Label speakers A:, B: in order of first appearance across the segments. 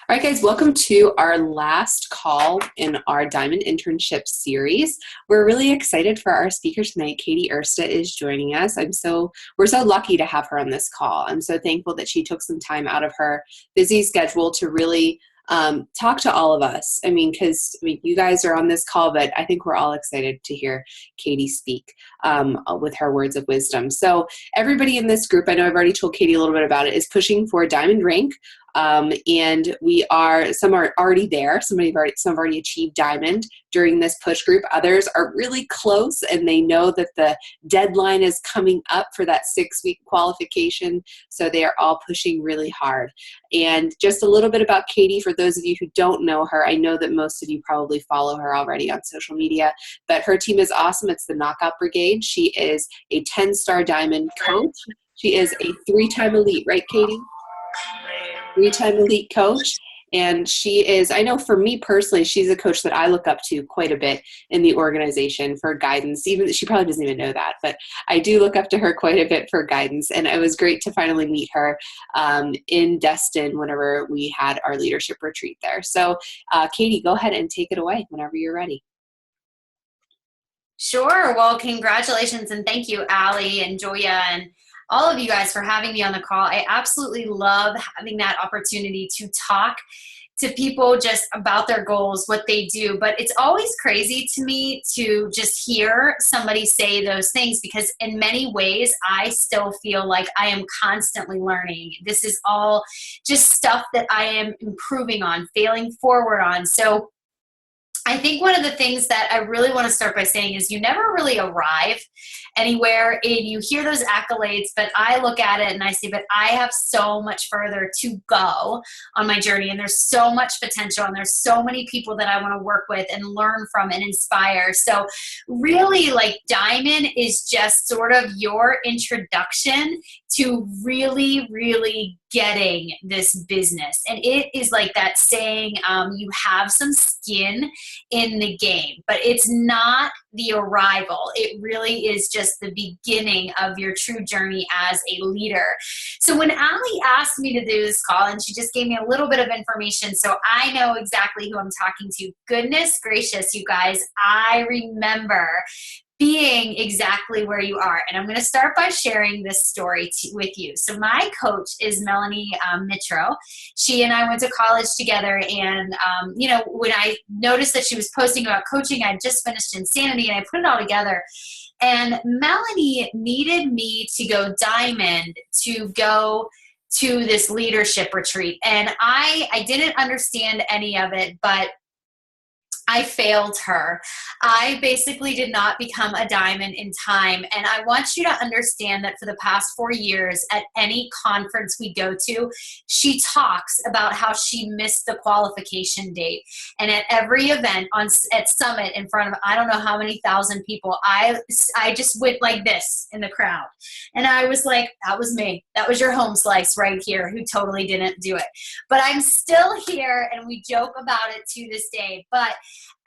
A: All right, guys, welcome to our last call in our Diamond Internship series. We're really excited for our speaker tonight. Katy Ursta is joining us. We're so lucky to have her on this call. I'm so thankful that she took some time out of her busy schedule to really talk to all of us. Because you guys are on this call, but I think we're all excited to hear Katy speak with her words of wisdom. So everybody in this group, I know I've already told Katy a little bit about it, is pushing for a diamond rank. And some are already there. Some have already achieved diamond during this push group. Others are really close and they know that the deadline is coming up for that 6-week qualification. So they are all pushing really hard. And just a little bit about Katy, for those of you who don't know her, I know that most of you probably follow her already on social media, but her team is awesome. It's the Knockout Brigade. She is a 10-star diamond coach. She is a 3-time elite, right, Katy? 3-time elite coach. And she is, I know for me personally, she's a coach that I look up to quite a bit in the organization for guidance. Even she probably doesn't even know that, but I do look up to her quite a bit for guidance. And it was great to finally meet her in Destin whenever we had our leadership retreat there. So Katy, go ahead and take it away whenever you're ready.
B: Sure. Well, congratulations and thank you, Allie and Joya and all of you guys for having me on the call. I absolutely love having that opportunity to talk to people just about their goals, what they do. But it's always crazy to me to just hear somebody say those things because in many ways, I still feel like I am constantly learning. This is all just stuff that I am improving on, failing forward on. So I think one of the things that I really want to start by saying is you never really arrive anywhere and you hear those accolades, but I look at it and I say, but I have so much further to go on my journey and there's so much potential and there's so many people that I want to work with and learn from and inspire. So really like Diamond is just sort of your introduction to really, really getting this business. And it is like that saying, you have some skin in the game, but it's not the arrival. It really is just the beginning of your true journey as a leader. So when Allie asked me to do this call, and she just gave me a little bit of information, so I know exactly who I'm talking to. Goodness gracious, you guys, I remember being exactly where you are. And I'm going to start by sharing this story with you. So my coach is Melanie Mitro. She and I went to college together. And, when I noticed that she was posting about coaching, I just finished Insanity and I put it all together. And Melanie needed me to go diamond to go to this leadership retreat. And I didn't understand any of it, but I failed her. I basically did not become a diamond in time. And I want you to understand that for the past 4 years, at any conference we go to, she talks about how she missed the qualification date. And at every event at Summit in front of I don't know how many thousand people, I just went like this in the crowd. And I was like, that was me. That was your home slice right here who totally didn't do it. But I'm still here and we joke about it to this day. But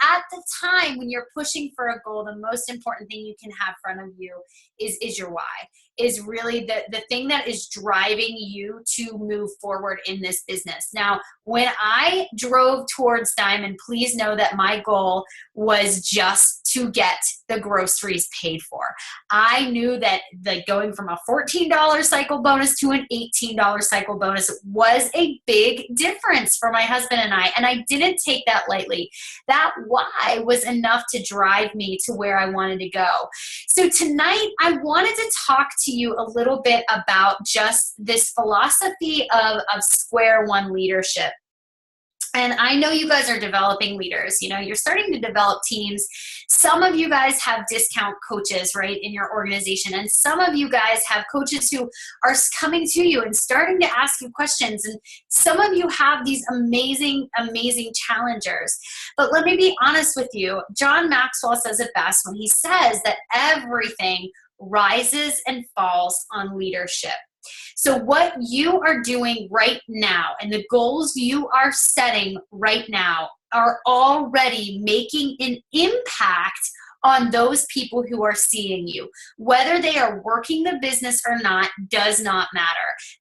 B: at the time when you're pushing for a goal, the most important thing you can have in front of you is your why, is really the thing that is driving you to move forward in this business. Now, when I drove towards Diamond, please know that my goal was just to get the groceries paid for. I knew that going from a $14 cycle bonus to an $18 cycle bonus was a big difference for my husband and I didn't take that lightly. That why was enough to drive me to where I wanted to go. So tonight, I wanted to talk to you a little bit about just this philosophy of square one leadership. And I know you guys are developing leaders. You're starting to develop teams. Some of you guys have discount coaches, right, in your organization. And some of you guys have coaches who are coming to you and starting to ask you questions. And some of you have these amazing, amazing challengers. But let me be honest with you. John Maxwell says it best when he says that everything rises and falls on leadership. So what you are doing right now and the goals you are setting right now are already making an impact on those people who are seeing you. Whether they are working the business or not does not matter.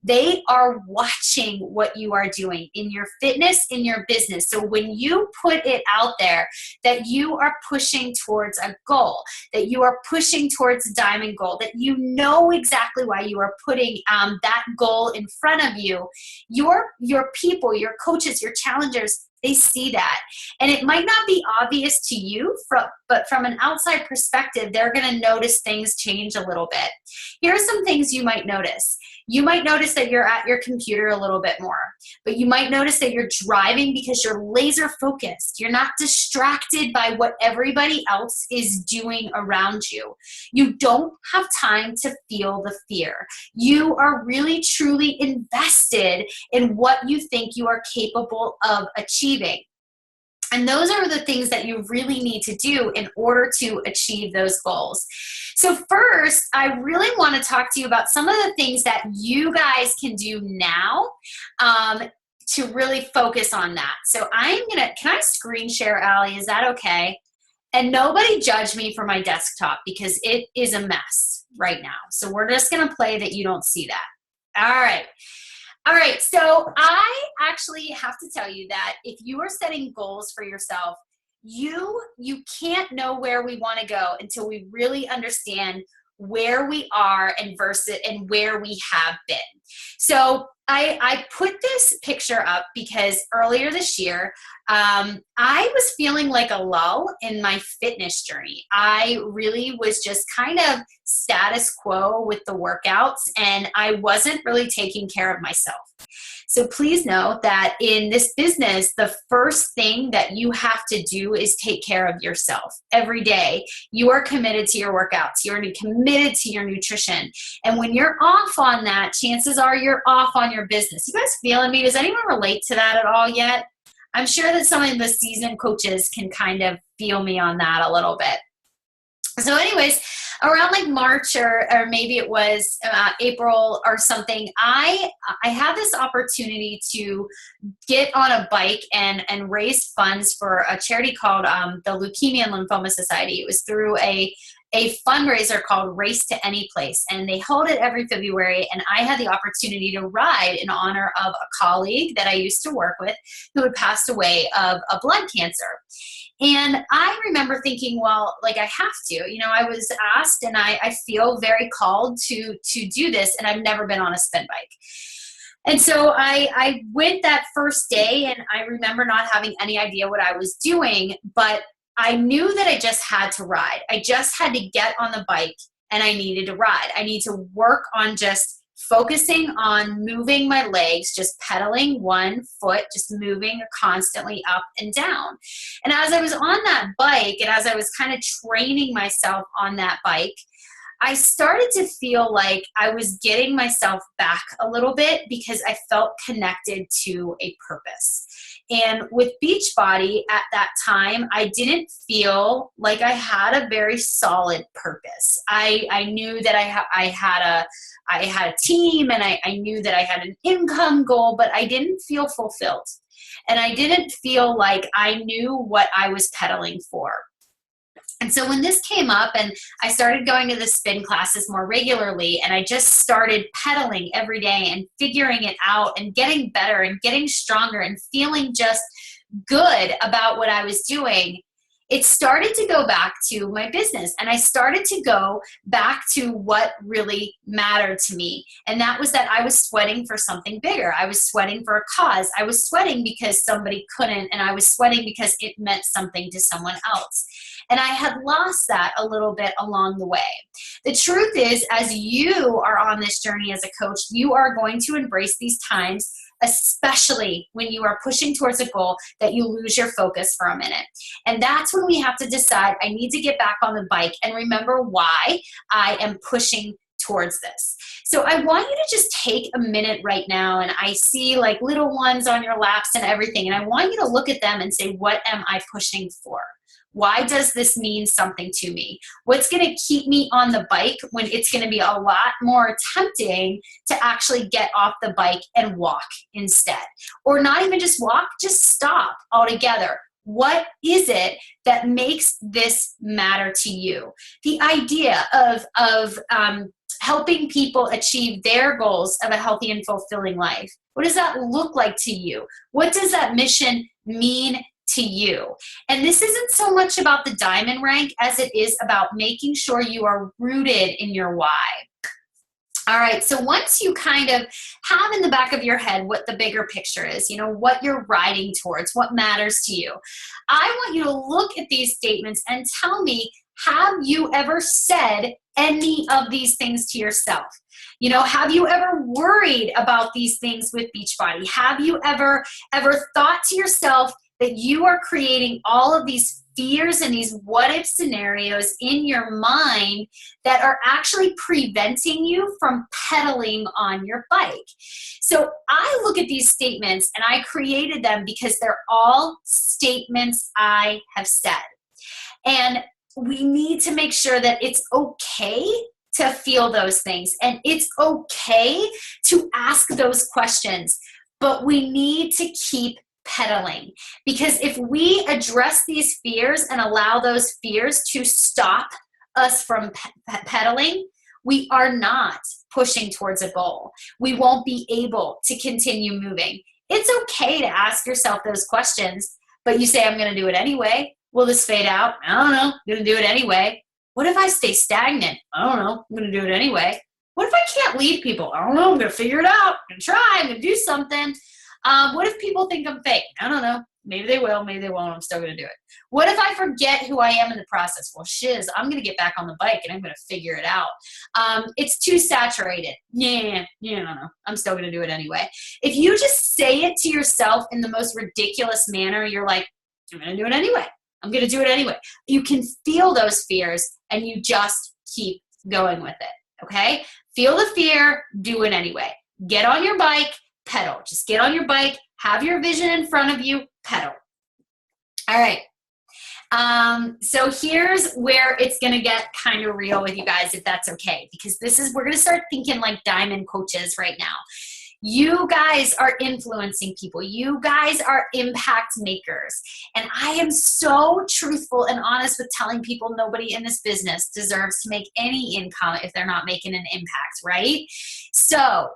B: They are watching what you are doing in your fitness, in your business. So when you put it out there that you are pushing towards a goal, that you are pushing towards a diamond goal, that you know exactly why you are putting that goal in front of you, your people, your coaches, your challengers, they see that. And it might not be obvious to you, but from an outside perspective, they're going to notice things change a little bit. Here are some things you might notice. You might notice that you're at your computer a little bit more, but you might notice that you're driving because you're laser focused. You're not distracted by what everybody else is doing around you. You don't have time to feel the fear. You are really, truly invested in what you think you are capable of achieving. And those are the things that you really need to do in order to achieve those goals. So first, I really want to talk to you about some of the things that you guys can do now to really focus on that. So can I screen share, Allie? Is that okay? And nobody judge me for my desktop because it is a mess right now. So we're just going to play that you don't see that. All right, so I actually have to tell you that if you are setting goals for yourself, you can't know where we want to go until we really understand where we are and where we have been. So I put this picture up because earlier this year, I was feeling like a lull in my fitness journey. I really was just kind of status quo with the workouts, and I wasn't really taking care of myself. So please know that in this business, the first thing that you have to do is take care of yourself. Every day, you are committed to your workouts. You're committed to your nutrition. And when you're off on that, chances are you're off on your business. You guys feeling me? Does anyone relate to that at all yet? I'm sure that some of the seasoned coaches can kind of feel me on that a little bit. So anyways, around like March or maybe it was April or something, I had this opportunity to get on a bike and raise funds for a charity called the Leukemia and Lymphoma Society. It was through a fundraiser called Race to Any Place, and they hold it every February, and I had the opportunity to ride in honor of a colleague that I used to work with who had passed away of a blood cancer. And I remember thinking, well, like I have to, I was asked and I feel very called to do this, and I've never been on a spin bike. And so I went that first day, and I remember not having any idea what I was doing, but I knew that I just had to ride. I just had to get on the bike and I needed to ride. I need to work on just focusing on moving my legs, just pedaling one foot, just moving constantly up and down. And as I was on that bike and as I was kind of training myself on that bike, I started to feel like I was getting myself back a little bit because I felt connected to a purpose. And with Beachbody at that time, I didn't feel like I had a very solid purpose. I knew that I had a team, and I knew that I had an income goal, but I didn't feel fulfilled. And I didn't feel like I knew what I was pedaling for. And so when this came up and I started going to the spin classes more regularly, and I just started pedaling every day and figuring it out and getting better and getting stronger and feeling just good about what I was doing, it started to go back to my business, and I started to go back to what really mattered to me. And that was that I was sweating for something bigger. I was sweating for a cause. I was sweating because somebody couldn't, and I was sweating because it meant something to someone else. And I had lost that a little bit along the way. The truth is, as you are on this journey as a coach, you are going to embrace these times, especially when you are pushing towards a goal, that you lose your focus for a minute. And that's when we have to decide, I need to get back on the bike and remember why I am pushing towards this. So I want you to just take a minute right now, and I see like little ones on your laps and everything, and I want you to look at them and say, what am I pushing for? Why does this mean something to me? What's going to keep me on the bike when it's going to be a lot more tempting to actually get off the bike and walk instead? Or not even just walk, just stop altogether. What is it that makes this matter to you? The idea of helping people achieve their goals of a healthy and fulfilling life. What does that look like to you? What does that mission mean to you? And this isn't so much about the diamond rank as it is about making sure you are rooted in your why. All right, so once you kind of have in the back of your head what the bigger picture is, you know, what you're riding towards, what matters to you, I want you to look at these statements and tell me, have you ever said any of these things to yourself? You know, have you ever worried about these things with Beachbody? Have you ever thought to yourself that you are creating all of these fears and these what-if scenarios in your mind that are actually preventing you from pedaling on your bike? So I look at these statements and I created them because they're all statements I have said. And we need to make sure that it's okay to feel those things, and it's okay to ask those questions, but we need to keep pedaling, because if we address these fears and allow those fears to stop us from pedaling, we are not pushing towards a goal. We won't be able to continue moving. It's okay to ask yourself those questions, but you say, I'm going to do it anyway. Will this fade out? I don't know. I'm going to do it anyway. What if I stay stagnant? I don't know. I'm going to do it anyway. What if I can't lead people? I don't know. I'm going to figure it out. I'm going to try. I'm going to do something. What if people think I'm fake? I don't know. Maybe they will. Maybe they won't. I'm still going to do it. What if I forget who I am in the process? Well, shiz, I'm going to get back on the bike and I'm going to figure it out. It's too saturated. Yeah, no. I'm still going to do it anyway. If you just say it to yourself in the most ridiculous manner, you're like, I'm going to do it anyway. I'm going to do it anyway. You can feel those fears and you just keep going with it. Okay? Feel the fear, do it anyway. Get on your bike, pedal. Just get on your bike, have your vision in front of you, pedal. All right. So here's where it's going to get kind of real with you guys, if that's okay, because we're going to start thinking like diamond coaches right now. You guys are influencing people. You guys are impact makers. And I am so truthful and honest with telling people nobody in this business deserves to make any income if they're not making an impact, right? So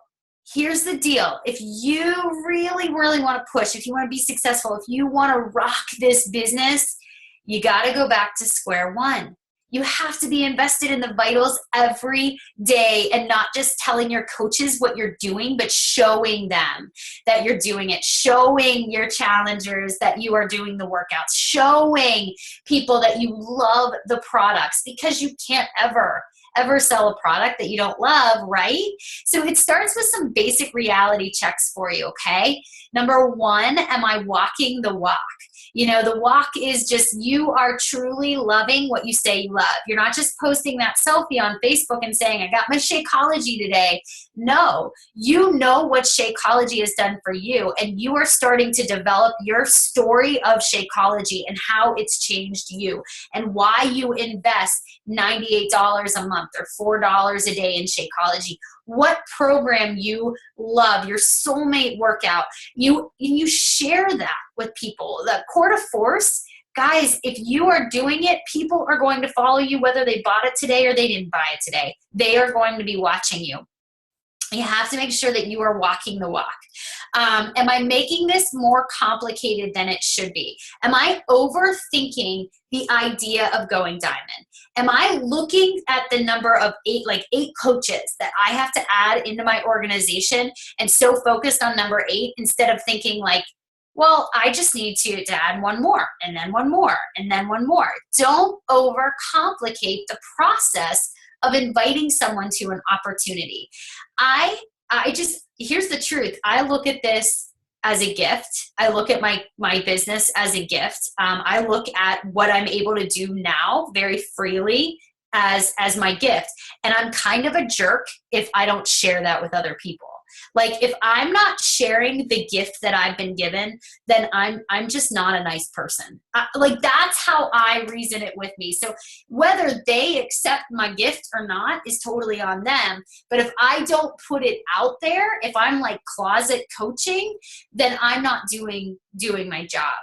B: here's the deal. If you really, really want to push, if you want to be successful, if you want to rock this business, you got to go back to square one. You have to be invested in the vitals every day and not just telling your coaches what you're doing, but showing them that you're doing it, showing your challengers that you are doing the workouts, showing people that you love the products, because you can't ever sell a product that you don't love, right? So it starts with some basic reality checks for you, okay? Number one, am I walking the walk? You know, the walk is just you are truly loving what you say you love. You're not just posting that selfie on Facebook and saying, I got my Shakeology today. No, you know what Shakeology has done for you, and you are starting to develop your story of Shakeology and how it's changed you and why you invest $98 a month or $4 a day in Shakeology. What program you love, your soulmate workout, you share that with people. The Core to Force, guys, if you are doing it, people are going to follow you whether they bought it today or they didn't buy it today. They are going to be watching you. You have to make sure that you are walking the walk. Am I making this more complicated than it should be? Am I overthinking the idea of going diamond? Am I looking at the number of eight coaches that I have to add into my organization and so focused on number 8 instead of thinking like, well, I just need to add one more and then one more and then one more. Don't overcomplicate the process of inviting someone to an opportunity. Here's the truth. I look at this as a gift. I look at my business as a gift. I look at what I'm able to do now very freely as my gift. And I'm kind of a jerk if I don't share that with other people. Like if I'm not sharing the gift that I've been given, then I'm just not a nice person. Like that's how I reason it with me. So whether they accept my gift or not is totally on them. But if I don't put it out there, if I'm like closet coaching, then I'm not doing my job.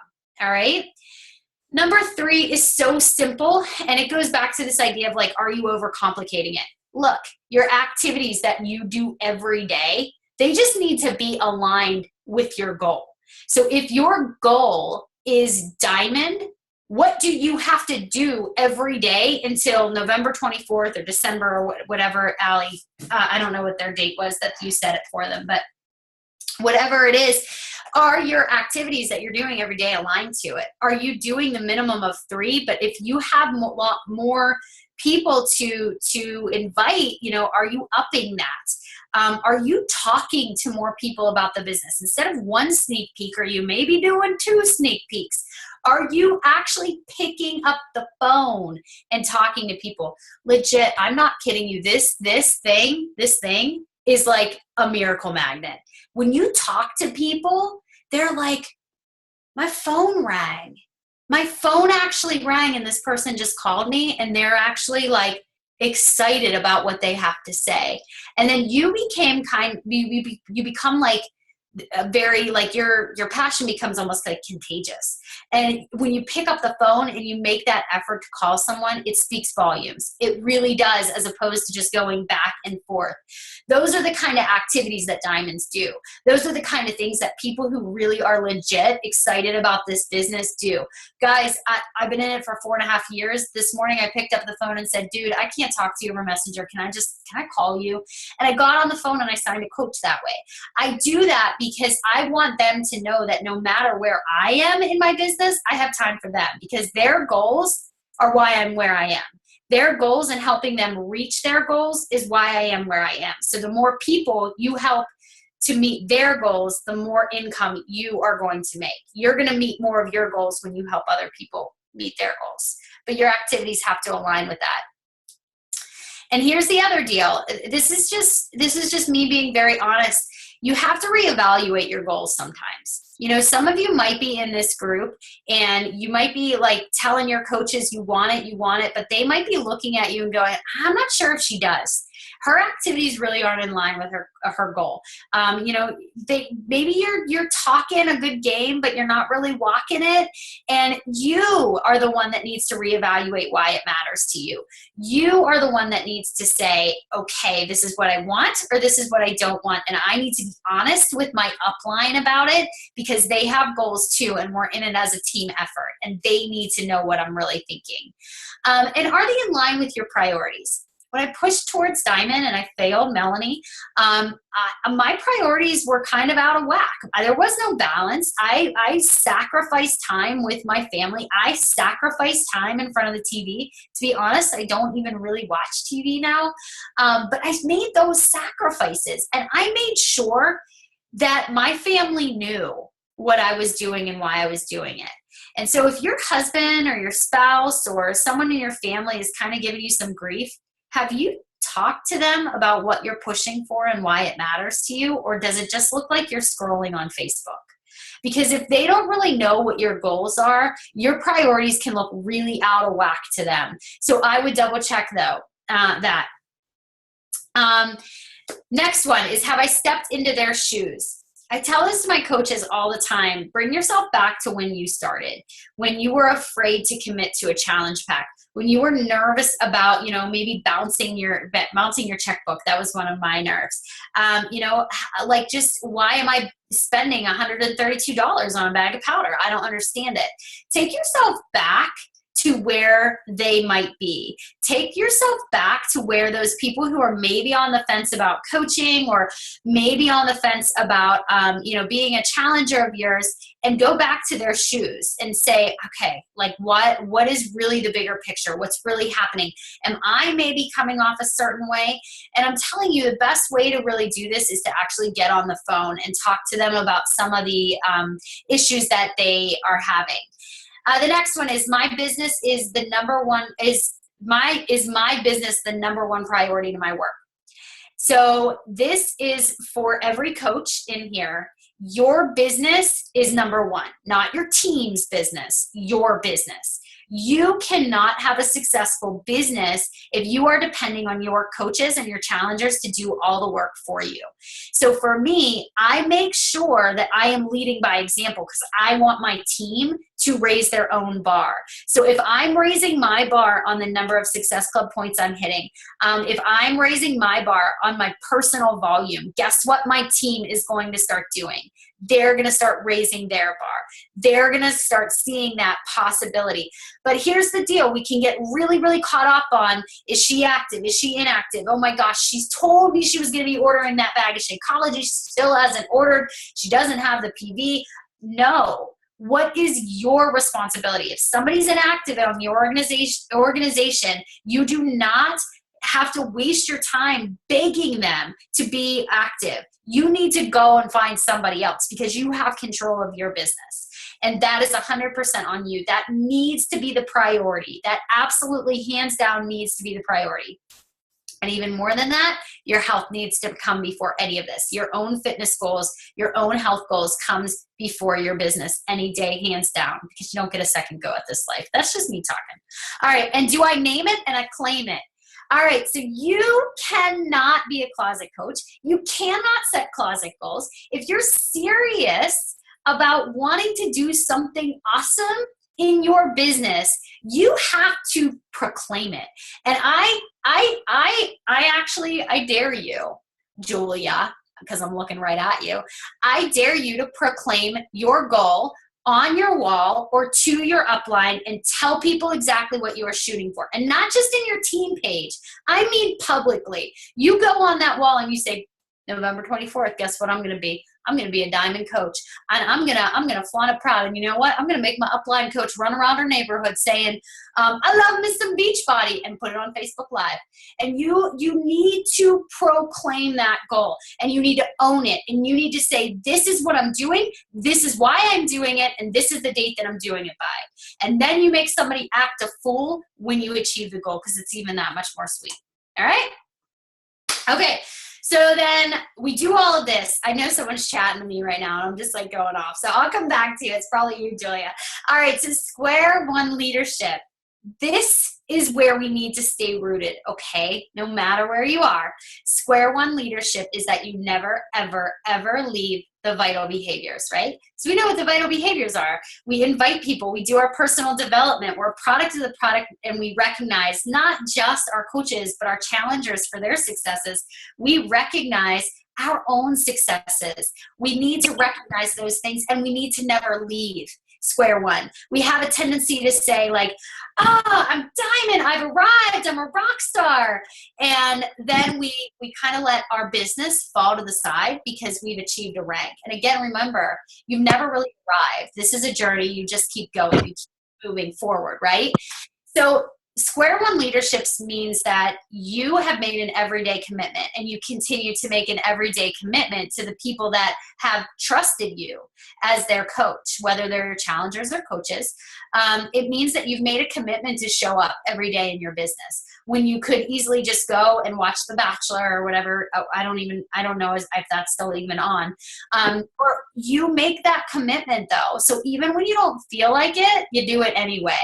B: All right. Number 3 is so simple, and it goes back to this idea of like, are you overcomplicating it? Look, your activities that you do every day, they just need to be aligned with your goal. So if your goal is diamond, what do you have to do every day until November 24th or December or whatever, Allie, I don't know what their date was that you set it for them, but whatever it is, are your activities that you're doing every day aligned to it? Are you doing the minimum of 3? But if you have more people to invite, are you upping that? Are you talking to more people about the business? Instead of 1 sneak peek, are you maybe doing 2 sneak peeks? Are you actually picking up the phone and talking to people? Legit, I'm not kidding you. This thing is like a miracle magnet. When you talk to people, they're like, my phone rang. My phone actually rang and this person just called me, and they're actually like excited about what they have to say. And then you become like very like your passion becomes almost like contagious. And when you pick up the phone and you make that effort to call someone, it speaks volumes. It really does, as opposed to just going back and forth. Those are the kind of activities that diamonds do. Those are the kind of things that people who really are legit excited about this business do. Guys, I've been in it for 4.5 years. This morning I picked up the phone and said, dude, I can't talk to you over Messenger. Can I call you? And I got on the phone and I signed a coach that way. I do that because I want them to know that no matter where I am in my business, I have time for them, because their goals are why I'm where I am. Their goals and helping them reach their goals is why I am where I am. So the more people you help to meet their goals, the more income you are going to make. You're going to meet more of your goals when you help other people meet their goals. But your activities have to align with that. And here's the other deal. This is just me being very honest. You have to reevaluate your goals sometimes. Some of you might be in this group and you might be like telling your coaches you want it, but they might be looking at you and going, I'm not sure if she does. Her activities really aren't in line with her goal. Maybe you're talking a good game, but you're not really walking it. And you are the one that needs to reevaluate why it matters to you. You are the one that needs to say, okay, this is what I want, or this is what I don't want. And I need to be honest with my upline about it, because they have goals too, and we're in it as a team effort, and they need to know what I'm really thinking. And are they in line with your priorities? When I pushed towards diamond and I failed, Melanie, my priorities were kind of out of whack. There was no balance. I sacrificed time with my family. I sacrificed time in front of the TV. To be honest, I don't even really watch TV now. But I made those sacrifices, and I made sure that my family knew what I was doing and why I was doing it. And so if your husband or your spouse or someone in your family is kind of giving you some grief, have you talked to them about what you're pushing for and why it matters to you? Or does it just look like you're scrolling on Facebook? Because if they don't really know what your goals are, your priorities can look really out of whack to them. So I would double check though, that. Next one is, have I stepped into their shoes? I tell this to my coaches all the time. Bring yourself back to when you started, when you were afraid to commit to a challenge pack, when you were nervous about, maybe bouncing your checkbook. That was one of my nerves. Like, just why am I spending $132 on a bag of powder? I don't understand it. Take yourself back to where they might be. Take yourself back to where those people who are maybe on the fence about coaching, or maybe on the fence about, being a challenger of yours, and go back to their shoes and say, okay, like what is really the bigger picture? What's really happening? Am I maybe coming off a certain way? And I'm telling you, the best way to really do this is to actually get on the phone and talk to them about some of the issues that they are having. The next one is, my business is the number one, is my business the number one priority to my work? So this is for every coach in here. Your business is number one, not your team's business, your business. You cannot have a successful business if you are depending on your coaches and your challengers to do all the work for you. So for me, I make sure that I am leading by example, because I want my team to raise their own bar. So if I'm raising my bar on the number of Success Club points I'm hitting, if I'm raising my bar on my personal volume, guess what my team is going to start doing? They're going to start raising their bar. They're going to start seeing that possibility. But here's the deal. We can get really, really caught up on, is she active? Is she inactive? Oh my gosh, she's told me she was going to be ordering that bag of Shakeology. She still hasn't ordered. She doesn't have the PV. No. What is your responsibility? If somebody's inactive on your organization, you do not have to waste your time begging them to be active. You need to go and find somebody else because you have control of your business. And that is 100% on you. That needs to be the priority. That absolutely hands down needs to be the priority. And even more than that, your health needs to come before any of this. Your own fitness goals, your own health goals comes before your business any day, hands down, because you don't get a second go at this life. That's just me talking. All right. And do I name it and I claim it? All right, so you cannot be a closet coach. You cannot set closet goals. If you're serious about wanting to do something awesome in your business, you have to proclaim it. And I dare you, Julia, because I'm looking right at you. I dare you to proclaim your goal on your wall or to your upline and tell people exactly what you are shooting for. And not just in your team page. I mean publicly. You go on that wall and you say, November 24th, guess what I'm going to be? I'm going to be a diamond coach. And I'm going to flaunt it proud. And you know what? I'm going to make my upline coach run around her neighborhood saying, I love me some Beachbody, and put it on Facebook Live. And you need to proclaim that goal, and you need to own it. And you need to say, this is what I'm doing. This is why I'm doing it. And this is the date that I'm doing it by. And then you make somebody act a fool when you achieve the goal, because it's even that much more sweet. All right? Okay. So then we do all of this. I know someone's chatting to me right now, and I'm just like going off. So I'll come back to you. It's probably you, Julia. All right, so square one leadership. This is where we need to stay rooted, okay? No matter where you are. Square one leadership is that you never, ever, ever leave the vital behaviors, right? So we know what the vital behaviors are. We invite people. We do our personal development. We're a product of the product, and we recognize not just our coaches, but our challengers for their successes. We recognize our own successes. We need to recognize those things, and we need to never leave square one. We have a tendency to say like, I'm diamond, I've arrived, I'm a rock star. And then we kind of let our business fall to the side because we've achieved a rank. And again, remember, you've never really arrived. This is a journey. You just keep going. You keep moving forward, right? So square one leadership means that you have made an everyday commitment, and you continue to make an everyday commitment to the people that have trusted you as their coach, whether they're your challengers or coaches. It means that you've made a commitment to show up every day in your business when you could easily just go and watch The Bachelor or whatever. I don't know if that's still even on. Or you make that commitment though. So even when you don't feel like it, you do it anyway.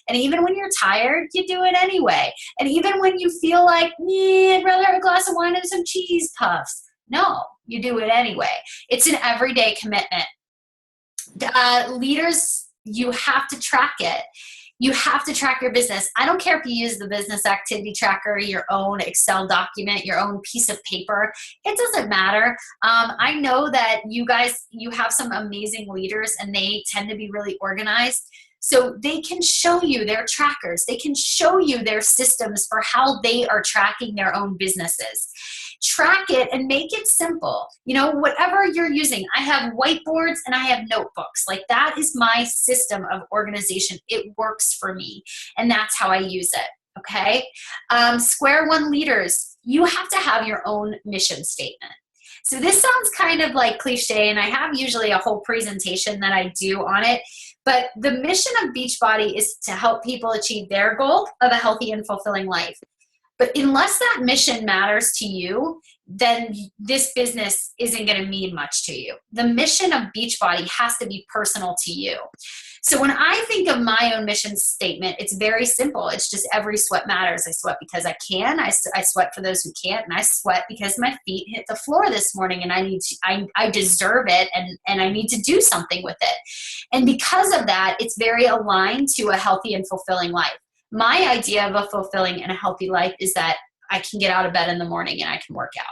B: And even when you're tired, you do it anyway. And even when you feel like, I'd rather have a glass of wine and some cheese puffs. No, you do it anyway. It's an everyday commitment. Leaders, you have to track it. You have to track your business. I don't care if you use the business activity tracker, your own Excel document, your own piece of paper. It doesn't matter. I know that you have some amazing leaders, and they tend to be really organized. So they can show you their trackers. They can show you their systems for how they are tracking their own businesses. Track it and make it simple. Whatever you're using. I have whiteboards and I have notebooks. Like, that is my system of organization. It works for me, and that's how I use it. Okay. Square one leaders, you have to have your own mission statement. So this sounds kind of like cliche, and I have usually a whole presentation that I do on it. But the mission of Beachbody is to help people achieve their goal of a healthy and fulfilling life. But unless that mission matters to you, then this business isn't going to mean much to you. The mission of Beachbody has to be personal to you. So when I think of my own mission statement, it's very simple. It's just every sweat matters. I sweat because I can. I sweat for those who can't. And I sweat because my feet hit the floor this morning and I deserve it and I need to do something with it. And because of that, it's very aligned to a healthy and fulfilling life. My idea of a fulfilling and a healthy life is that I can get out of bed in the morning and I can work out.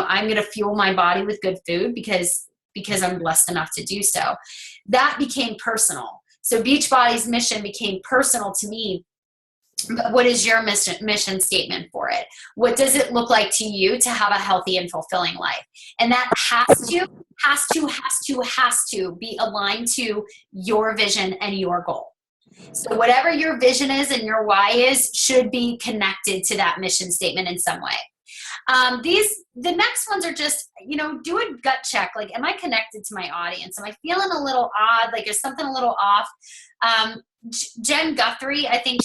B: I'm going to fuel my body with good food because I'm blessed enough to do so. That became personal. So Beachbody's mission became personal to me. But what is your mission statement for it? What does it look like to you to have a healthy and fulfilling life? And that has to be aligned to your vision and your goal. So whatever your vision is and your why is should be connected to that mission statement in some way. The next ones are just, do a gut check. Like, am I connected to my audience? Am I feeling a little odd? Like, is something a little off? Jen Guthrie, I think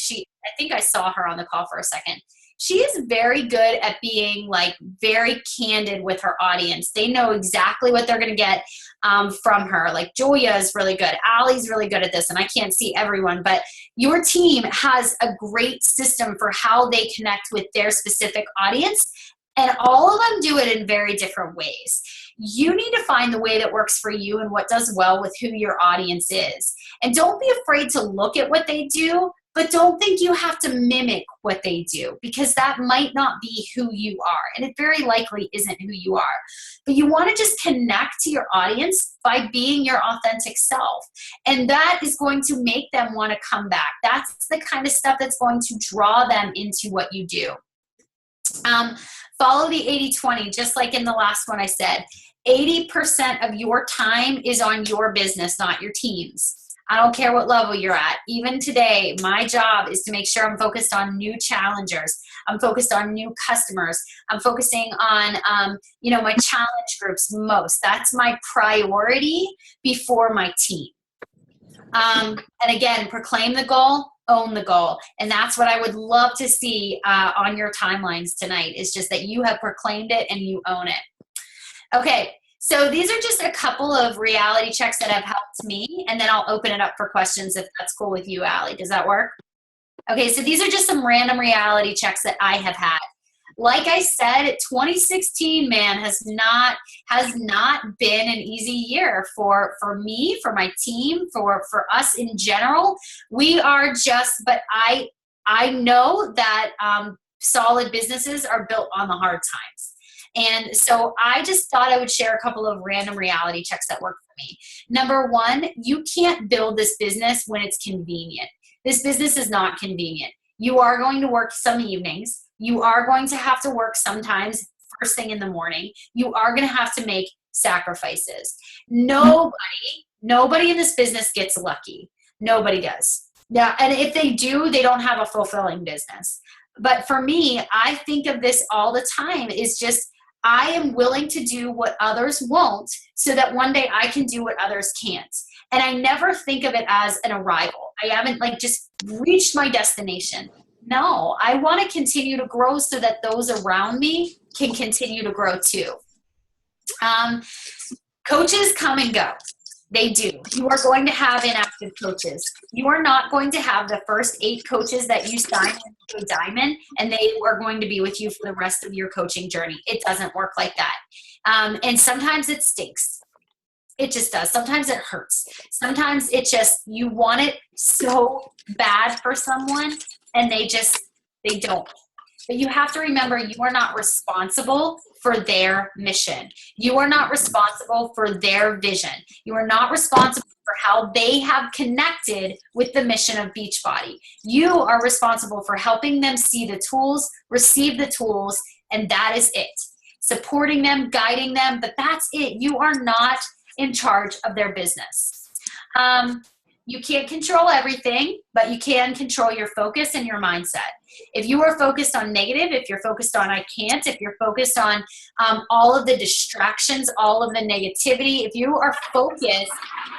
B: I saw her on the call for a second. She is very good at being like very candid with her audience. They know exactly what they're going to get from her. Like Julia is really good. Allie's really good at this, and I can't see everyone, but your team has a great system for how they connect with their specific audience, and all of them do it in very different ways. You need to find the way that works for you and what does well with who your audience is. And don't be afraid to look at what they do, but don't think you have to mimic what they do, because that might not be who you are. And it very likely isn't who you are. But you want to just connect to your audience by being your authentic self. And that is going to make them want to come back. That's the kind of stuff that's going to draw them into what you do. Follow the 80-20, just like in the last one I said. 80% of your time is on your business, not your team's. I don't care what level you're at. Even today, my job is to make sure I'm focused on new challengers. I'm focused on new customers. I'm focusing on, my challenge groups most. That's my priority before my team. And again, proclaim the goal, own the goal. And that's what I would love to see on your timelines tonight, is just that you have proclaimed it and you own it. Okay. So these are just a couple of reality checks that have helped me, and then I'll open it up for questions if that's cool with you, Allie. Does that work? Okay, so these are just some random reality checks that I have had. Like I said, 2016, man, has not been an easy year for me, for my team, for us in general. We are but I know that solid businesses are built on the hard times. And so I just thought I would share a couple of random reality checks that work for me. Number one, you can't build this business when it's convenient. This business is not convenient. You are going to work some evenings. You are going to have to work sometimes first thing in the morning. You are going to have to make sacrifices. Nobody in this business gets lucky. Nobody does. Yeah, and if they do, they don't have a fulfilling business. But for me, I think of this all the time. Is just, I am willing to do what others won't so that one day I can do what others can't. And I never think of it as an arrival. I haven't just reached my destination. No, I want to continue to grow so that those around me can continue to grow too. Coaches come and go. They do. You are going to have inactive coaches. You are not going to have the first 8 coaches that you sign into a diamond and they are going to be with you for the rest of your coaching journey. It doesn't work like that. And sometimes it stinks. It just does. Sometimes it hurts. Sometimes it just, you want it so bad for someone and they don't. But you have to remember, you are not responsible for their mission. You are not responsible for their vision. You are not responsible for how they have connected with the mission of Beachbody. You are responsible for helping them see the tools, receive the tools, and that is it. Supporting them, guiding them, but that's it. You are not in charge of their business. You can't control everything, but you can control your focus and your mindset. If you are focused on negative, if you're focused on I can't, if you're focused on all of the distractions, all of the negativity, if you are focused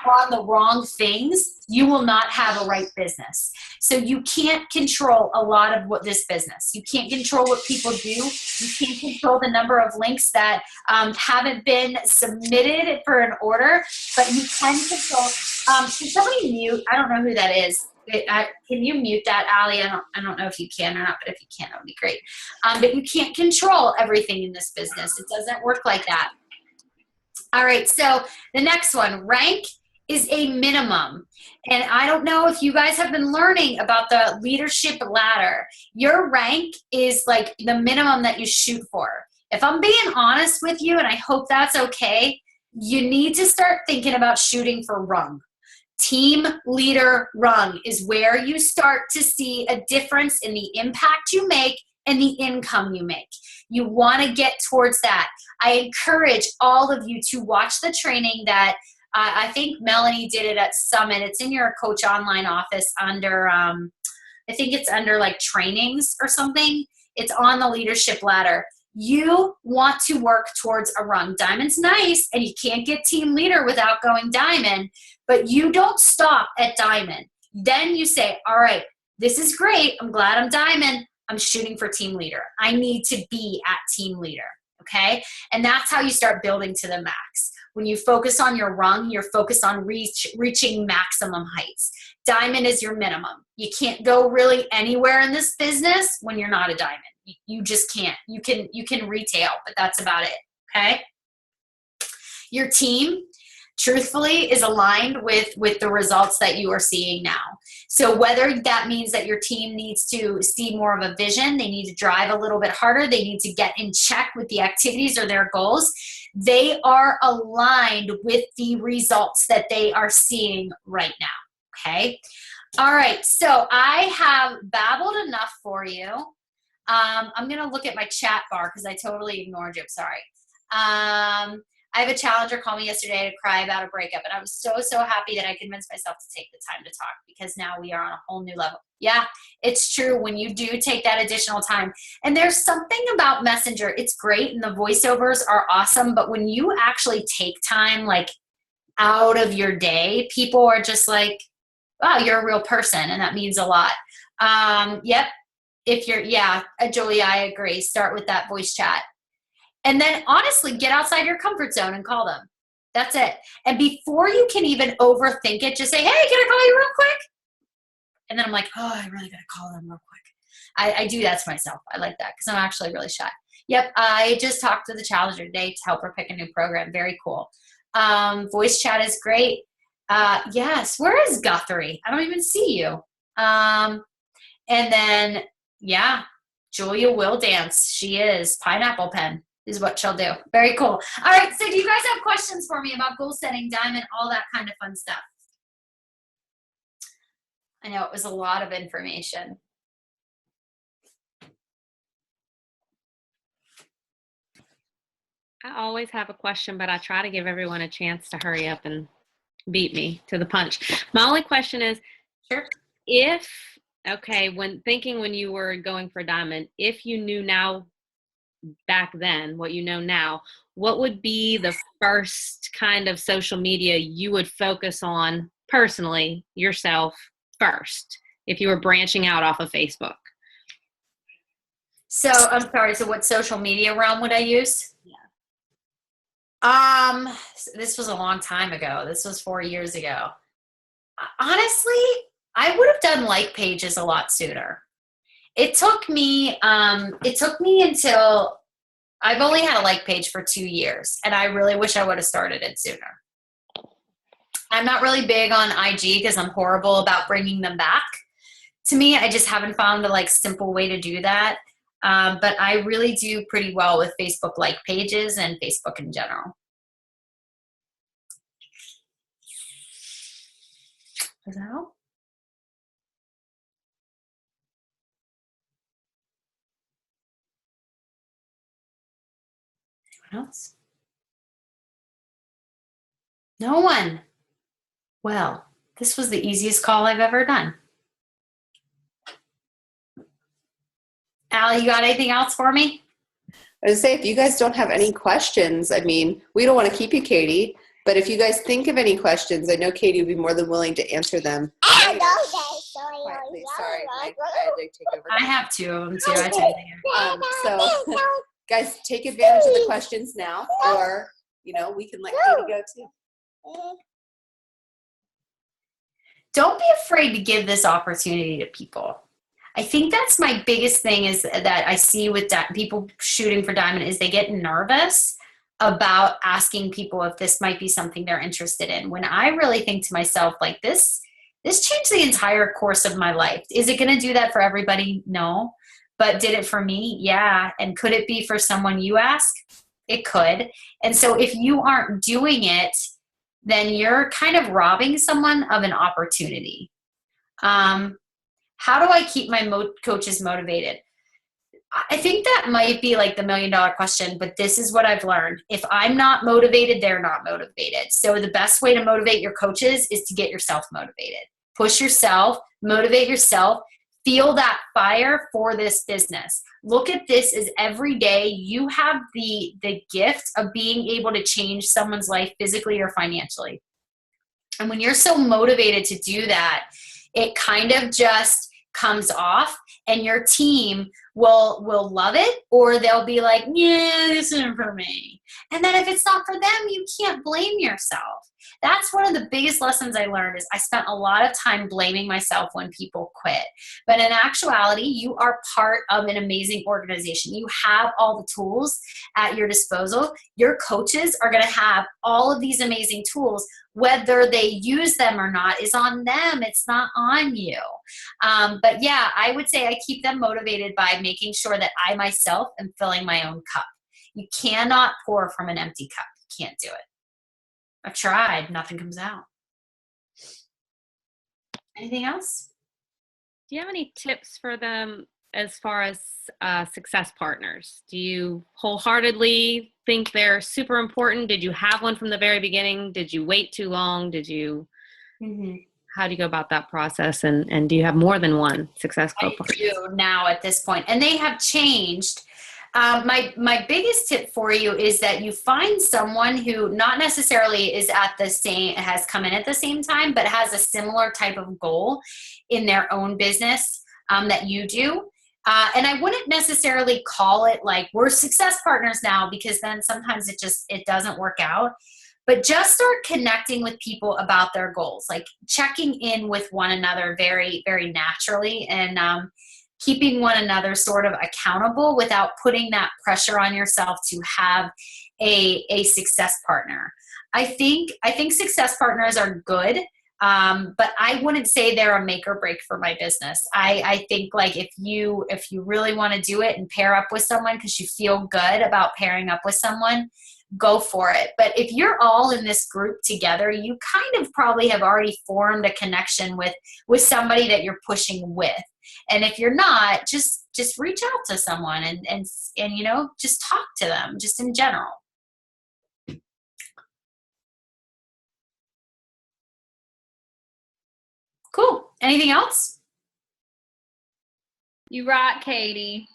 B: on the wrong things, you will not have a right business. So you can't control a lot of what this business. You can't control what people do. You can't control the number of links that haven't been submitted for an order, but you can control. Can somebody mute? I don't know who that is. Can you mute that, Allie? I don't know if you can or not, but if you can, that would be great. But you can't control everything in this business. It doesn't work like that. All right, so the next one, rank is a minimum. And I don't know if you guys have been learning about the leadership ladder. Your rank is like the minimum that you shoot for. If I'm being honest with you, and I hope that's okay, you need to start thinking about shooting for rung. Team leader rung is where you start to see a difference in the impact you make and the income you make. You want to get towards that. I encourage all of you to watch the training that I think Melanie did it at Summit. It's in your Coach Online office under, I think it's under like trainings or something. It's on the leadership ladder. You want to work towards a rung. Diamond's nice, and you can't get team leader without going diamond, but you don't stop at diamond. Then you say, all right, this is great. I'm glad I'm diamond. I'm shooting for team leader. I need to be at team leader, okay? And that's how you start building to the max. When you focus on your rung, you're focused on reaching maximum heights. Diamond is your minimum. You can't go really anywhere in this business when you're not a diamond. You just can't. You can retail, but that's about it, okay? Your team, truthfully, is aligned with the results that you are seeing now. So whether that means that your team needs to see more of a vision, they need to drive a little bit harder, they need to get in check with the activities or their goals, they are aligned with the results that they are seeing right now, okay? All right, so I have babbled enough for you. I'm going to look at my chat bar because I totally ignored you. Sorry. I have a challenger call me yesterday to cry about a breakup, and I was so happy that I convinced myself to take the time to talk because now we are on a whole new level. Yeah, it's true when you do take that additional time. And there's something about Messenger. It's great, and the voiceovers are awesome, but when you actually take time, like, out of your day, people are just like, wow, you're a real person, and that means a lot. Yep. If you're, Julia, I agree. Start with that voice chat. And then honestly, get outside your comfort zone and call them. That's it. And before you can even overthink it, just say, hey, can I call you real quick? And then I'm like, oh, I really got to call them real quick. I do that to myself. I like that because I'm actually really shy. Yep, I just talked to the challenger today to help her pick a new program. Very cool. Voice chat is great. Yes, where is Guthrie? I don't even see you. And then, yeah, Julia will dance. She is. Pineapple pen is what she'll do. Very cool. All right, so do you guys have questions for me about goal setting, diamond, all that kind of fun stuff? I know it was a lot of information.
C: I always have a question, but I try to give everyone a chance to hurry up and beat me to the punch. My only question is,
B: sure.
C: When you were going for diamond, if you knew now back then what you know now, what would be the first kind of social media you would focus on personally yourself first if you were branching out off of Facebook?
B: So I'm sorry, so what social media realm would I use? This was a long time ago. This was 4 years ago. Honestly, I would have done like pages a lot sooner. It took me until I've only had a like page for 2 years, and I really wish I would have started it sooner. I'm not really big on IG because I'm horrible about bringing them back. To me, I just haven't found a simple way to do that. But I really do pretty well with Facebook like pages and Facebook in general. Does that help? Anyone else? No one. Well, This was the easiest call I've ever done. Allie, you got anything else for me?
A: I was say, if you guys don't have any questions, I mean, we don't want to keep you, Katie, but if you guys think of any questions, I know Katie would be more than willing to answer them. Sorry, I had to take over.
B: I have two of them too. I tell you.
A: So, guys, take advantage of the questions now, or we can let Katie go too.
B: Don't be afraid to give this opportunity to people. I think that's my biggest thing is that I see with people shooting for Diamond is they get nervous about asking people if this might be something they're interested in. When I really think to myself, like this changed the entire course of my life. Is it going to do that for everybody? No. But did it for me? Yeah. And could it be for someone you ask? It could. And so if you aren't doing it, then you're kind of robbing someone of an opportunity. How do I keep my coaches motivated? I think that might be like the $1 million question, but this is what I've learned. If I'm not motivated, they're not motivated. So the best way to motivate your coaches is to get yourself motivated. Push yourself, motivate yourself, feel that fire for this business. Look at this as every day you have the gift of being able to change someone's life physically or financially. And when you're so motivated to do that, it kind of just comes off and your team will love it, or they'll be like, yeah, this isn't for me. And then if it's not for them, you can't blame yourself. That's one of the biggest lessons I learned is I spent a lot of time blaming myself when people quit. But in actuality, you are part of an amazing organization. You have all the tools at your disposal. Your coaches are going to have all of these amazing tools. Whether they use them or not is on them. It's not on you. But yeah, I would say I keep them motivated by making sure that I myself am filling my own cup. You cannot pour from an empty cup. You can't do it. I've tried. Nothing comes out. Anything else?
C: Do you have any tips for them as far as success partners? Do you wholeheartedly think they're super important? Did you have one from the very beginning? Did you wait too long? How do you go about that process? And do you have more than one success partner?
B: I do now at this point, and they have changed. My biggest tip for you is that you find someone who not necessarily is has come in at the same time, but has a similar type of goal in their own business that you do. And I wouldn't necessarily call it like we're success partners now, because then sometimes it doesn't work out. But just start connecting with people about their goals, like checking in with one another very, very naturally, and keeping one another sort of accountable without putting that pressure on yourself to have a success partner. I think success partners are good, but I wouldn't say they're a make or break for my business. I think like if you really want to do it and pair up with someone because you feel good about pairing up with someone, go for it. But if you're all in this group together, you kind of probably have already formed a connection with somebody that you're pushing with. And if you're not, just reach out to someone and just talk to them just in general. Cool. Anything else?
C: You rock, Katie.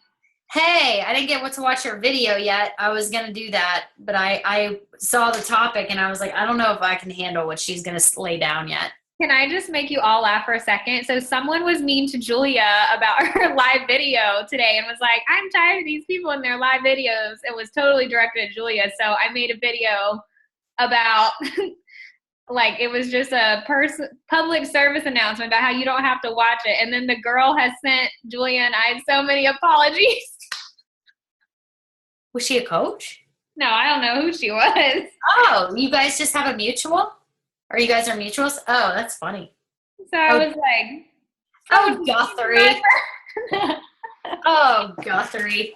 B: Hey, I didn't get to watch your video yet. I was going to do that, but I saw the topic and I was like, I don't know if I can handle what she's going to lay down yet.
D: Can I just make you all laugh for a second? So someone was mean to Julia about her live video today and was like, I'm tired of these people in their live videos. It was totally directed at Julia. So I made a video about like it was just a public service announcement about how you don't have to watch it. And then the girl has sent Julia and I so many apologies.
B: Was she a coach?
D: No, I don't know who she was.
B: Oh, you guys just have a mutual? Or you guys are mutuals? Oh, that's funny.
D: So I was like,
B: oh, Guthrie. Oh, Guthrie.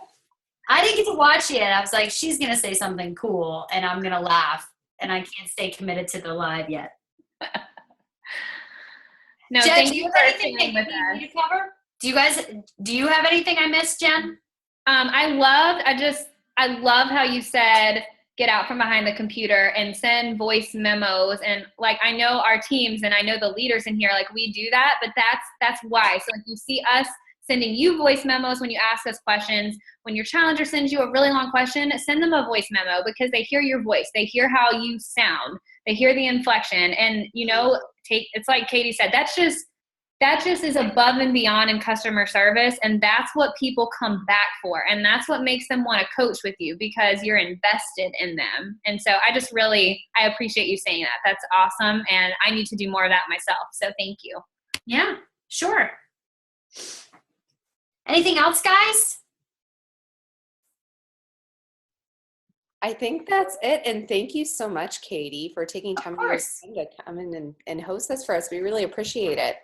B: I didn't get to watch it. I was like, she's going to say something cool, and I'm going to laugh, and I can't stay committed to the live yet.
D: No,
B: Jen,
D: thank
B: do
D: you
B: you
D: for
B: have anything
D: singing with
B: that
D: us.
B: you cover? Do you have anything I missed, Jen?
D: I love how you said get out from behind the computer and send voice memos. And like, I know our teams and I know the leaders in here, like we do that, but that's why. So if you see us sending you voice memos when you ask us questions, when your challenger sends you a really long question, send them a voice memo because they hear your voice. They hear how you sound. They hear the inflection. And, you know, it's like Katy said, that just is above and beyond in customer service. And that's what people come back for. And that's what makes them want to coach with you because you're invested in them. And so I appreciate you saying that. That's awesome. And I need to do more of that myself. So thank you.
B: Yeah, sure. Anything else, guys?
A: I think that's it. And thank you so much, Katy, for taking time
B: Of course.
A: to come in and host this for us. We really appreciate it.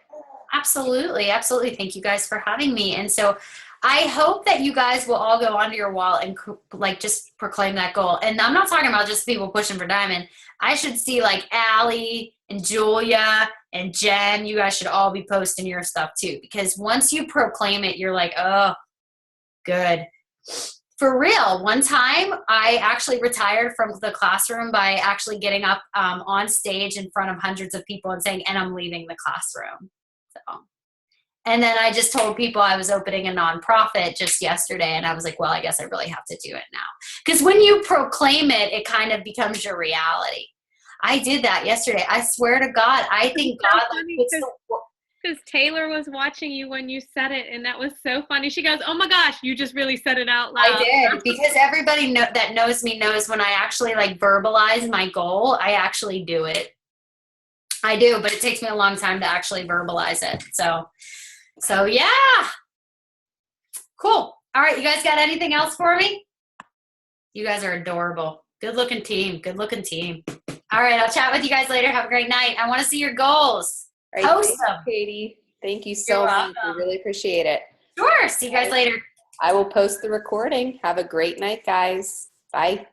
B: Absolutely. Absolutely. Thank you guys for having me. And so I hope that you guys will all go onto your wall and like just proclaim that goal. And I'm not talking about just people pushing for diamond. I should see like Allie and Julia and Jen, you guys should all be posting your stuff too. Because once you proclaim it, you're like, oh, good. For real, one time I actually retired from the classroom by actually getting up on stage in front of hundreds of people and saying, and I'm leaving the classroom. So, and then I just told people I was opening a nonprofit just yesterday, and I was like, well, I guess I really have to do it now. Because when you proclaim it, it kind of becomes your reality. I did that yesterday. I swear to God, I think God puts the
C: because Taylor was watching you when you said it, and that was so funny. She goes, oh my gosh, you just really said it out loud.
B: I did, because everybody that knows me knows when I actually like verbalize my goal, I actually do it. I do, but it takes me a long time to actually verbalize it. So yeah. Cool. All right, you guys got anything else for me? You guys are adorable. Good looking team. Good looking team. All right, I'll chat with you guys later. Have a great night. I want to see your goals.
A: All right,
B: Post them.
A: Katy. Thank you so much. We really appreciate it.
B: Sure. See you guys later.
A: I will post the recording. Have a great night, guys. Bye.